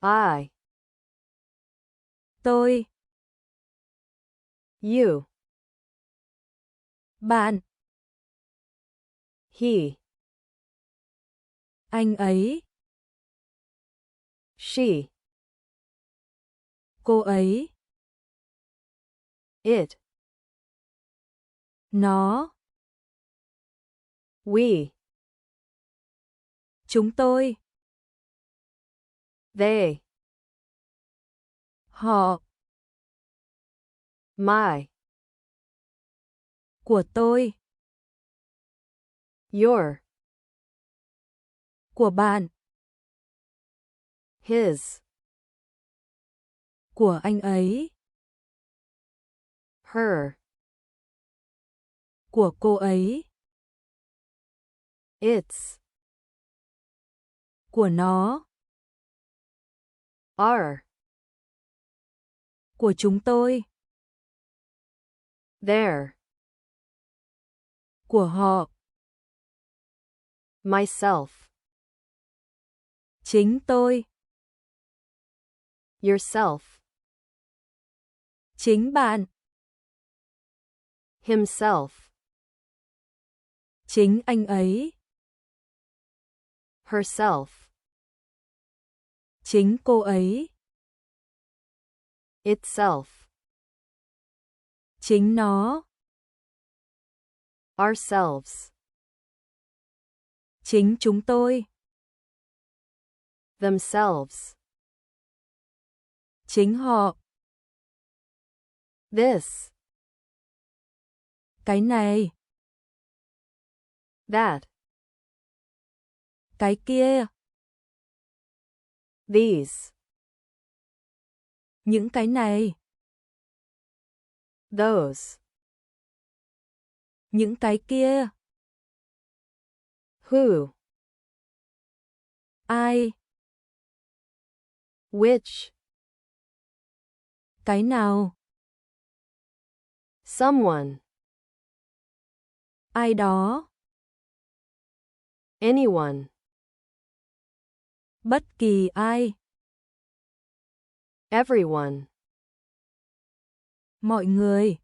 I. Tôi. You. Bạn. He. Anh ấy. She. Cô ấy. It. Nó. We. Chúng tôi. They. Họ. My. Của tôi. Your. Của bạn. His. Của anh ấy. Her. Của cô ấy. Its. Của nó. Our. Của chúng tôi. Their. Của họ. Myself. Chính tôi. Yourself. Chính bạn. Himself. Chính anh ấy. Herself. Chính cô ấy. Itself. Chính nó. Ourselves. Chính chúng tôi. Themselves. Chính họ. This. Cái này. That. Cái kia. These. Những cái này. Those. Những cái kia. Who. Ai. Which. Cái nào. Someone. Ai đó. Anyone. Bất kỳ ai. Everyone. Mọi người.